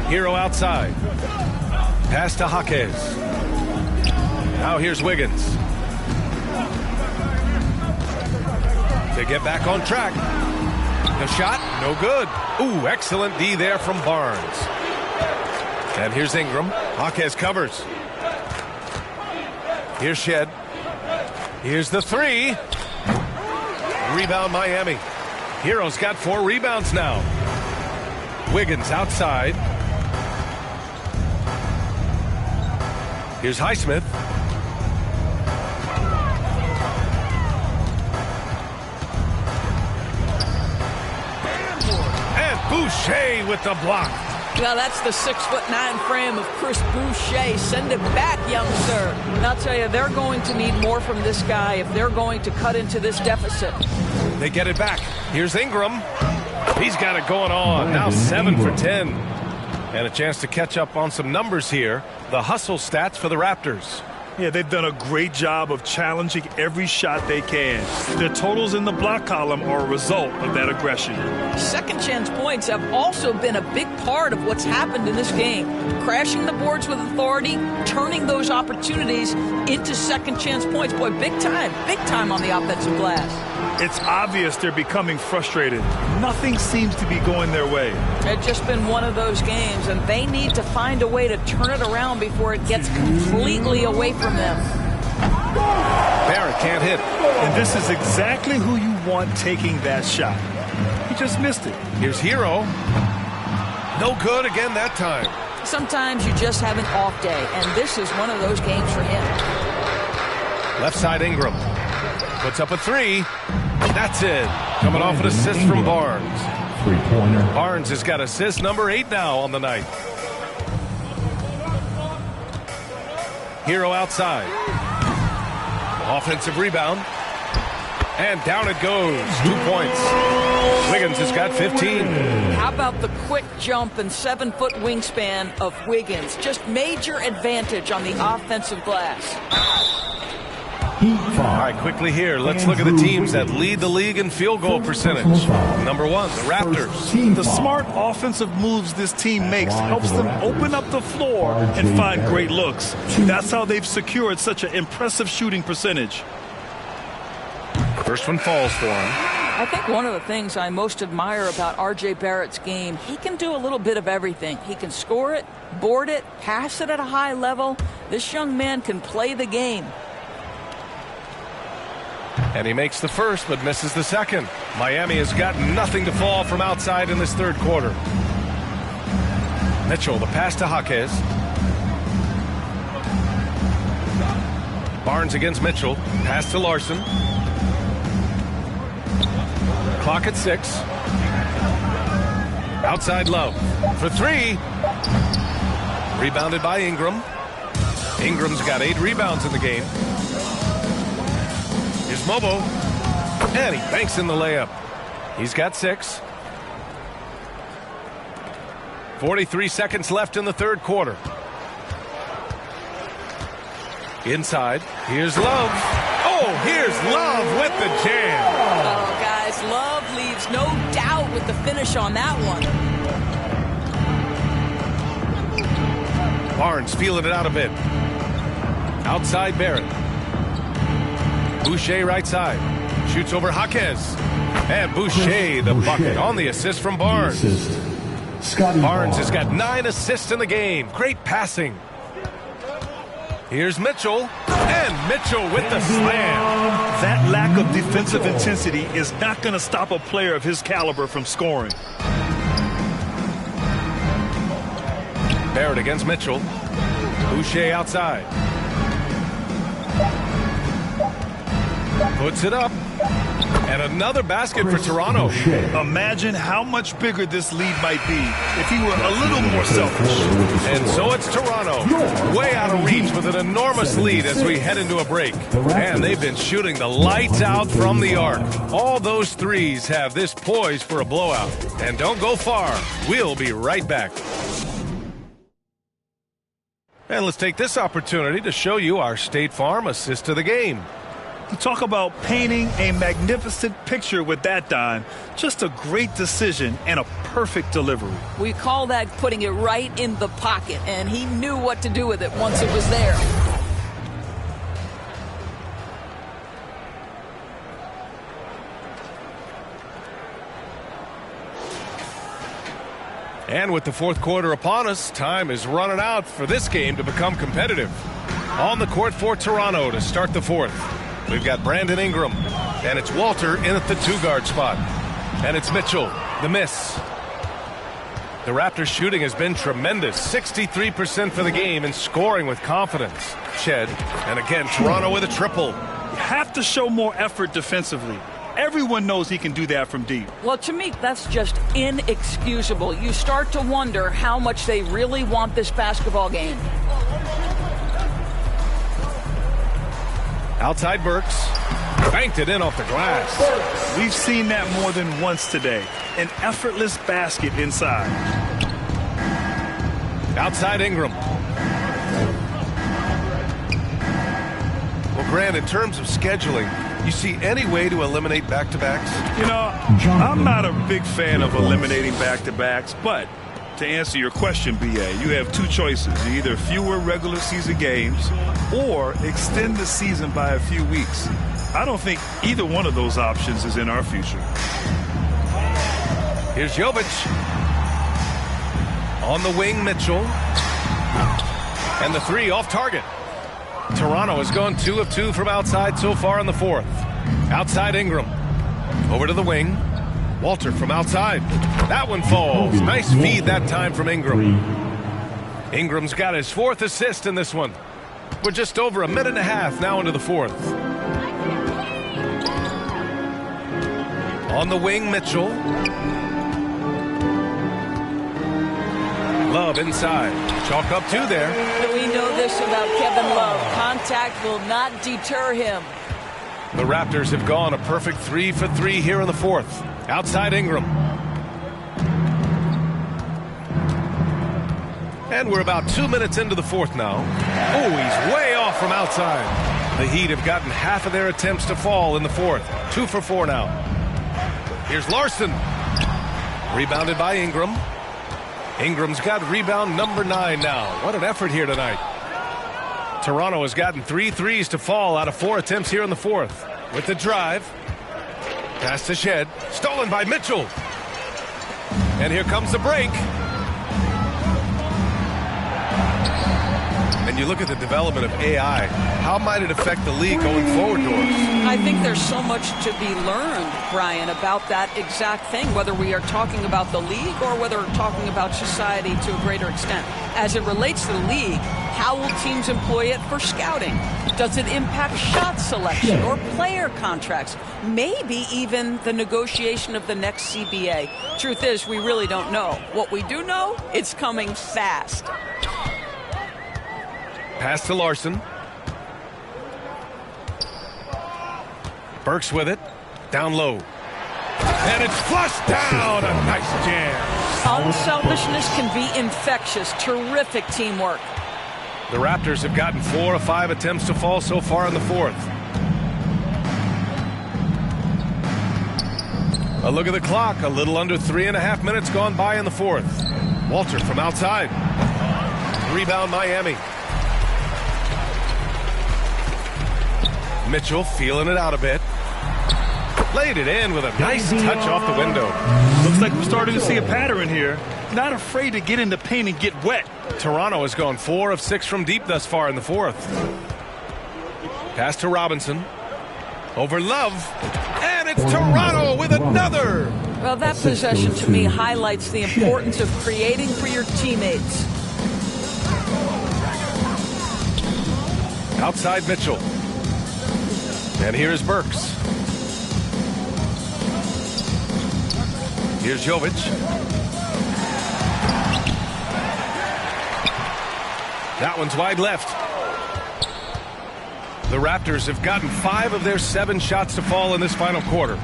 Hero outside. Pass to Jaquez. Now here's Wiggins. To get back on track. The shot, no good. Ooh, excellent D there from Barnes. And here's Ingram. Jaquez covers. Here's Shed. Here's the 3. Rebound Miami. Hero's got 4 rebounds now. Wiggins outside. Here's Highsmith. And Boucher with the block. Well, that's the 6'9" frame of Chris Boucher. Send it back, young sir. And I'll tell you, they're going to need more from this guy if they're going to cut into this deficit. They get it back. Here's Ingram. He's got it going on. Now 7 for 10. And a chance to catch up on some numbers here. The hustle stats for the Raptors. Yeah, they've done a great job of challenging every shot they can. Their totals in the block column are a result of that aggression. Second chance points have also been a big part of what's happened in this game. Crashing the boards with authority, turning those opportunities into second chance points. Boy, big time on the offensive glass. It's obvious they're becoming frustrated. Nothing seems to be going their way. It's just been one of those games, and they need to find a way to turn it around before it gets completely away from them. Barrett can't hit. And this is exactly who you want taking that shot. He just missed it. Here's Hero. No good again that time. Sometimes you just have an off day, and this is one of those games for him. Left side Ingram. Puts up a three. That's it. Coming off an assist from Barnes. Three-pointer. Barnes has got assist number 8 now on the night. Hero outside. Offensive rebound. And down it goes. 2 points. Wiggins has got 15. How about the quick jump and 7-foot wingspan of Wiggins? Just major advantage on the offensive glass. All right, quickly here, let's look at the teams that lead the league in field goal percentage. Number 1, the Raptors. The smart offensive moves this team makes helps them open up the floor and find great looks. That's how they've secured such an impressive shooting percentage. First one falls for him. I think one of the things I most admire about R.J. Barrett's game, he can do a little bit of everything. He can score it, board it, pass it at a high level. This young man can play the game. And he makes the first, but misses the second. Miami has got nothing to fall from outside in this third quarter. Mitchell, the pass to Jaquez. Barnes against Mitchell. Pass to Larson. Clock at 6. Outside Love for 3. Rebounded by Ingram. Ingram's got 8 rebounds in the game. Here's Mobo. And he banks in the layup. He's got 6. 43 seconds left in the third quarter. Inside. Here's Love. Oh, here's Love with the jam. Oh, guys, Love leaves no doubt with the finish on that one. Barnes feeling it out a bit. Outside Barrett. Boucher right side. Shoots over Jaquez. And Boucher the bucket on the assist from Barnes. Barnes has got 9 assists in the game. Great passing. Here's Mitchell. And Mitchell with the slam. That lack of defensive intensity is not going to stop a player of his caliber from scoring. Barrett against Mitchell. Boucher outside. Puts it up. And another basket for Toronto. Imagine how much bigger this lead might be if he were a little more selfish. And so it's Toronto, way out of reach with an enormous lead as we head into a break. And they've been shooting the lights out from the arc. All those threes have this poised for a blowout. And don't go far. We'll be right back. And let's take this opportunity to show you our State Farm assist to the game. You talk about painting a magnificent picture with that dime. Just a great decision and a perfect delivery. We call that putting it right in the pocket, and he knew what to do with it once it was there. And with the fourth quarter upon us, time is running out for this game to become competitive. On the court for Toronto to start the fourth. We've got Brandon Ingram, and it's Walter in at the 2-guard spot. And it's Mitchell, the miss. The Raptors shooting has been tremendous, 63% for the game and scoring with confidence. Shed, and again, Toronto with a triple. You have to show more effort defensively. Everyone knows he can do that from deep. Well, to me, that's just inexcusable. You start to wonder how much they really want this basketball game. Outside Burks. Banked it in off the glass. We've seen that more than once today. An effortless basket inside. Outside Ingram. Grant, in terms of scheduling, you see any way to eliminate back-to-backs? You know, I'm not a big fan of eliminating back-to-backs, but to answer your question, BA, you have two choices. Either fewer regular season games or extend the season by a few weeks. I don't think either one of those options is in our future. Here's Jovic. On the wing, Mitchell. And the three off target. Toronto has gone 2 of 2 from outside so far in the fourth. Outside Ingram. Over to the wing. Walter from outside. That one falls. Nice feed that time from Ingram. Ingram's got his 4th assist in this one. We're just over a minute and a half now into the fourth. On the wing, Mitchell. Love inside. Chalk up 2 there. We know this about Kevin Love. Contact will not deter him. The Raptors have gone a perfect 3 for 3 here in the fourth. Outside Ingram. And we're about 2 minutes into the fourth now. Oh, he's way off from outside. The Heat have gotten half of their attempts to fall in the fourth. 2 for 4 now. Here's Larson. Rebounded by Ingram. Ingram's got rebound number 9 now. What an effort here tonight. Toronto has gotten 3 threes to fall out of 4 attempts here in the fourth. With the drive. Pass to Shed. Stolen by Mitchell. And here comes the break. And you look at the development of AI. How might it affect the league going forward, Doris? I think there's so much to be learned, Brian, about that exact thing, whether we are talking about the league or whether we're talking about society to a greater extent. As it relates to the league, how will teams employ it for scouting? Does it impact shot selection or player contracts? Maybe even the negotiation of the next CBA. Truth is, we really don't know. What we do know, it's coming fast. Pass to Larson. Burks with it. Down low. And it's flushed down. A nice jam. Unselfishness can be infectious. Terrific teamwork. The Raptors have gotten 4 of 5 attempts to fall so far in the fourth. A look at the clock. A little under 3.5 minutes gone by in the fourth. Walter from outside. Rebound Miami. Mitchell feeling it out a bit. Laid it in with a nice touch off the window. Looks like we're starting to see a pattern here. Not afraid to get in the paint and get wet. Toronto has gone 4 of 6 from deep thus far in the fourth. Pass to Robinson. Over Love. And it's Toronto with another. Well, that possession to me highlights the importance of creating for your teammates. Outside Mitchell. And here's Burks. Here's Jovic. That one's wide left. The Raptors have gotten 5 of their 7 shots to fall in this final quarter.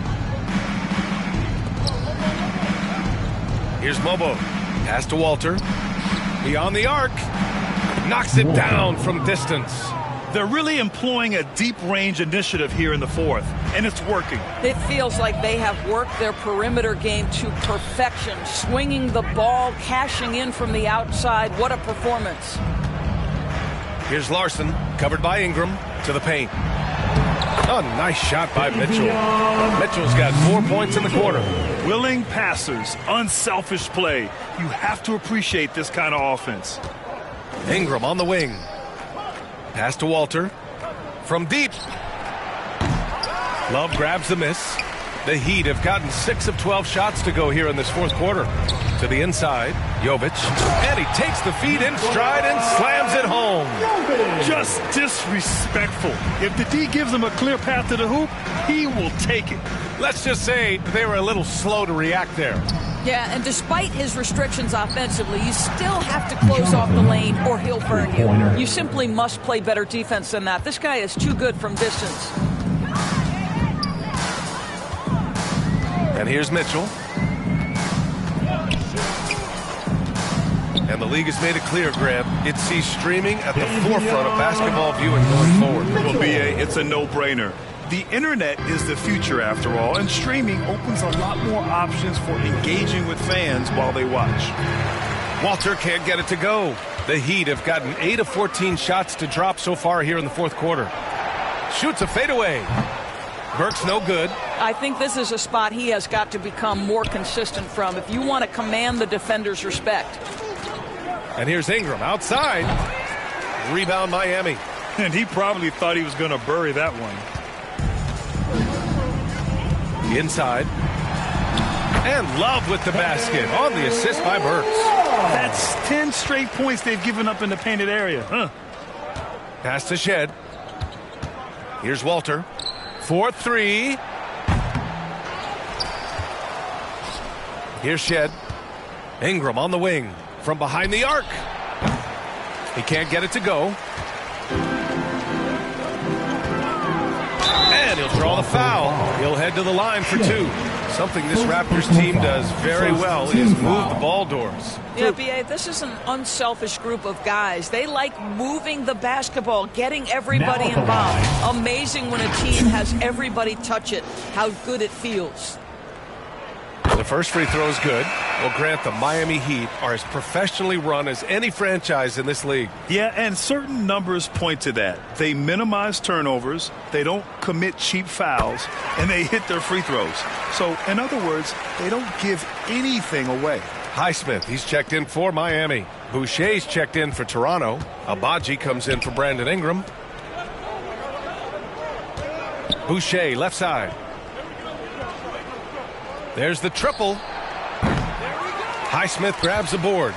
Here's Mobo. Pass to Walter. Beyond the arc. Knocks it down from distance. They're really employing a deep range initiative here in the fourth, and it's working. It feels like they have worked their perimeter game to perfection, swinging the ball, cashing in from the outside. What a performance. Here's Larson, covered by Ingram, to the paint. Oh, nice shot by Mitchell. Mitchell's got 4 points in the quarter. Willing passers, unselfish play. You have to appreciate this kind of offense. Ingram on the wing. Pass to Walter. From deep. Love grabs the miss. The Heat have gotten 6 of 12 shots to go here in this fourth quarter. To the inside, Jovic. And he takes the feed in stride and slams it home. Just disrespectful. If the D gives him a clear path to the hoop, he will take it. Let's just say they were a little slow to react there. Yeah, and despite his restrictions offensively, you still have to close off the lane or he'll burn you. You simply must play better defense than that. This guy is too good from distance. And here's Mitchell. And the league has made it clear, Grant, it sees streaming at the forefront of basketball viewing going forward. Well, B.A., it's a no-brainer. The internet is the future, after all, and streaming opens a lot more options for engaging with fans while they watch. Walter can't get it to go. The Heat have gotten 8 of 14 shots to drop so far here in the fourth quarter. Shoots a fadeaway. Burke's no good. I think this is a spot he has got to become more consistent from if you want to command the defender's respect. And here's Ingram outside. Rebound Miami. And he probably thought he was going to bury that one. Inside. And Love with the basket on the assist by Burks. That's 10 straight points they've given up in the painted area. Pass to Shed. Here's Walter. 4-3. Here's Shed. Ingram on the wing from behind the arc. He can't get it to go. And he'll draw the foul. He'll head to the line for 2. Something this Raptors team does very well is move the ball doors. Yeah, B.A., this is an unselfish group of guys. They like moving the basketball, getting everybody involved. Amazing when a team has everybody touch it, how good it feels. The first free throw is good. Well, Grant, the Miami Heat are as professionally run as any franchise in this league. Yeah, and certain numbers point to that. They minimize turnovers, they don't commit cheap fouls, and they hit their free throws. So, in other words, they don't give anything away. Highsmith, he's checked in for Miami. Boucher's checked in for Toronto. Abaji comes in for Brandon Ingram. Boucher, left side. There's the triple. Highsmith grabs the board.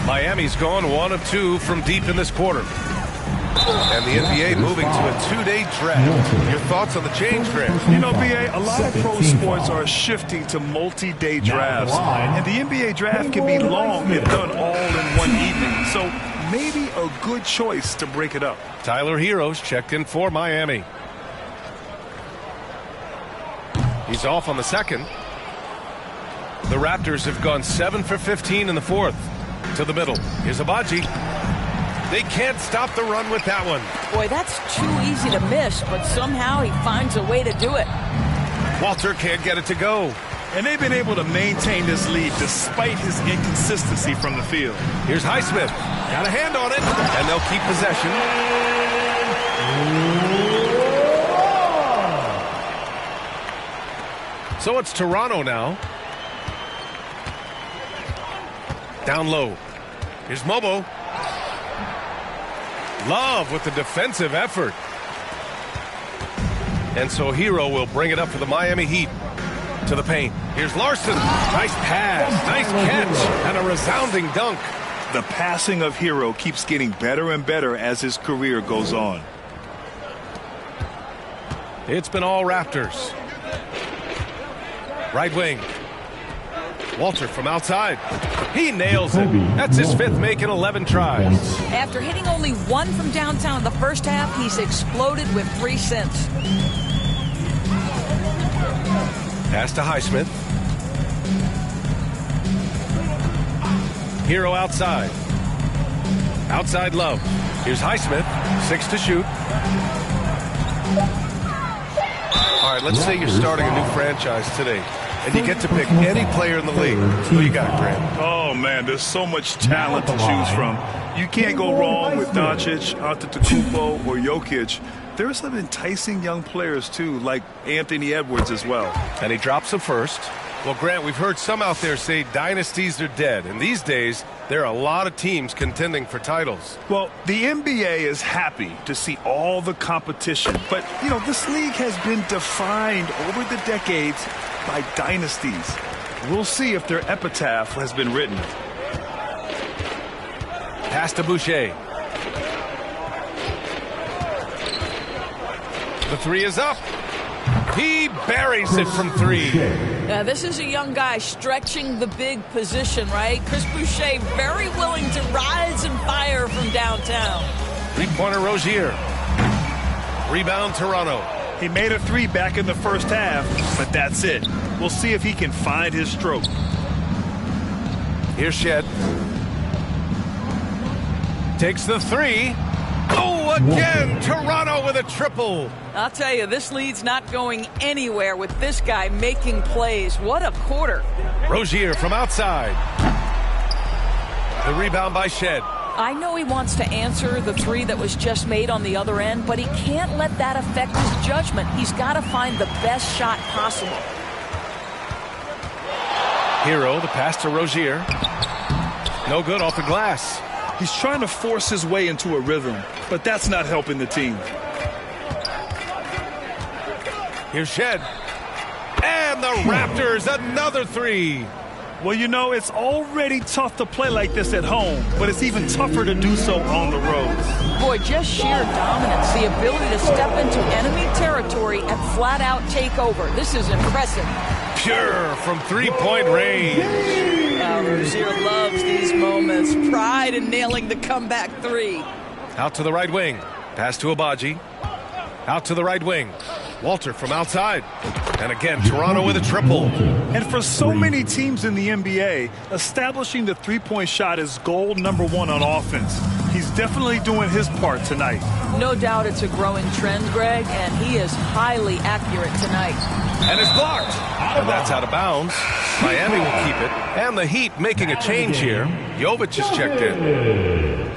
Miami's gone 1 of 2 from deep in this quarter. And the NBA moving to a 2-day draft. Your thoughts on the change, Grant? You know, B.A., a lot of pro sports are shifting to multi-day drafts. And the NBA draft can be long if done all in one evening. So maybe a good choice to break it up. Tyler Hero's checked in for Miami. He's off on the second. The Raptors have gone 7 for 15 in the fourth. To the middle. Here's Abaji. They can't stop the run with that one. Boy, that's too easy to miss, but somehow he finds a way to do it. Walter can't get it to go. And they've been able to maintain this lead despite his inconsistency from the field. Here's Highsmith. Got a hand on it. And they'll keep possession. So it's Toronto now. Down low. Here's Mobo. Love with the defensive effort. And so Hero will bring it up for the Miami Heat. To the paint. Here's Larson. Nice pass. Nice catch. And a resounding dunk. The passing of Hero keeps getting better and better as his career goes on. It's been all Raptors. Right wing. Walter from outside. He nails it. That's his 5th make in 11 tries. After hitting only 1 from downtown in the first half, he's exploded with 3 since. Pass to Highsmith. Hero outside. Outside Love. Here's Highsmith. 6 to shoot. All right, let's say you're starting a new franchise today, and you get to pick any player in the league. Who you got, Grant? Oh, man, there's so much talent to choose from. You can't go wrong with Doncic, Antetokounmpo, or Jokic. There's some enticing young players, too, like Anthony Edwards as well. And he drops them first. Well, Grant, we've heard some out there say dynasties are dead. And these days, there are a lot of teams contending for titles. Well, the NBA is happy to see all the competition. But, you know, this league has been defined over the decades by dynasties. We'll see if their epitaph has been written. Pass to Boucher. The 3 is up. He buries it from 3. This is a young guy stretching the big position, right? Chris Boucher very willing to rise and fire from downtown. 3-pointer Rozier. Rebound Toronto. He made a 3 back in the first half, but that's it. We'll see if he can find his stroke. Here's Shed. Takes the three. Oh, again, Toronto with a triple. I'll tell you, this lead's not going anywhere with this guy making plays. What a quarter. Rozier from outside. The rebound by Shed. I know he wants to answer the three that was just made on the other end, but he can't let that affect his judgment. He's got to find the best shot possible. Hero, the pass to Rozier. No good off the glass. He's trying to force his way into a rhythm, but that's not helping the team. Here's Shed. And the Raptors, another three. Well, you know, it's already tough to play like this at home, but it's even tougher to do so on the road. Boy, just sheer dominance, the ability to step into enemy territory and flat out take over. This is impressive. Pure from three-point range. Rozier loves these moments. Pride in nailing the comeback three. Out to the right wing. Pass to Abaji. Out to the right wing. Walter from outside. And again, Toronto with a triple. And for so many teams in the NBA, establishing the three-point shot is goal number one on offense. He's definitely doing his part tonight. No doubt it's a growing trend, Greg, and he is highly accurate tonight. And it's blocked. And that's out of bounds. Miami will keep it. And the Heat making a change here. Jovic is checked in.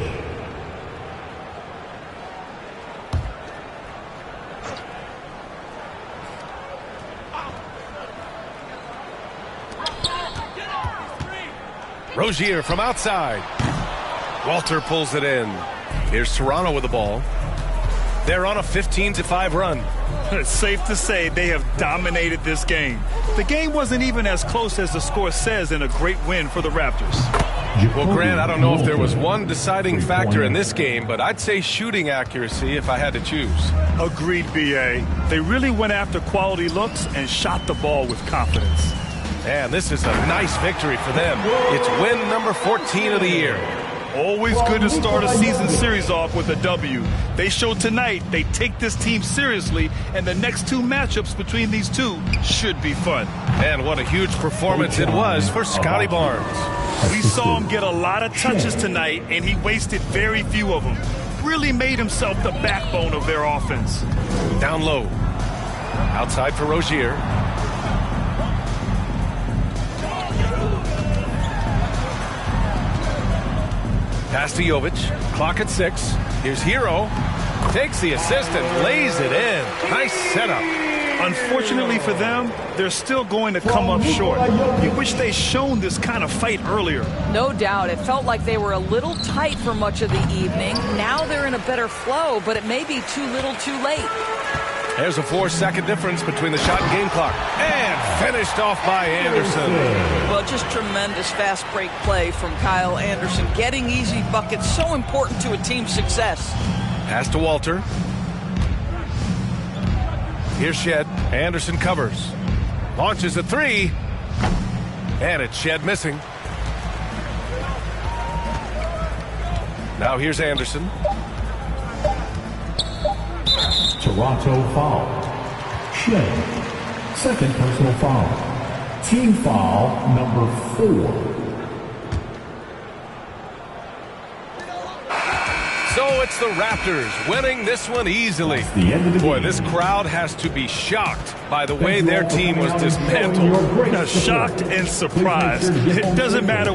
Rozier from outside. Walter pulls it in. Here's Toronto with the ball. They're on a 15-5 run. It's safe to say they have dominated this game. The game wasn't even as close as the score says, in a great win for the Raptors. Well, Grant, I don't know if there was one deciding factor in this game, but I'd say shooting accuracy if I had to choose. Agreed, B.A. They really went after quality looks and shot the ball with confidence. And this is a nice victory for them. It's win number 14 of the year. Always good to start a season series off with a W. They showed tonight they take this team seriously, and the next two matchups between these two should be fun. And what a huge performance it was for Scotty Barnes. We saw him get a lot of touches tonight, and he wasted very few of them. Really made himself the backbone of their offense. Down low. Outside for Rozier. Pass to Jovic. Clock at 6. Here's Hero. Takes the assist and lays it in. Nice setup. Unfortunately for them, they're still going to come up short. You wish they'd shown this kind of fight earlier. No doubt. It felt like they were a little tight for much of the evening. Now they're in a better flow, but it may be too little too late. There's a 4-second difference between the shot and game clock. And finished off by Anderson. Well, just tremendous fast break play from Kyle Anderson. Getting easy buckets, so important to a team's success. Pass to Walter. Here's Shed. Anderson covers. Launches a three. And it's Shed missing. Now here's Anderson. Toronto foul. Shed. Second personal foul. Team foul number 4. So it's the Raptors winning this one easily. Boy, this crowd has to be shocked by the way their team was dismantled. Shocked and surprised. It doesn't matter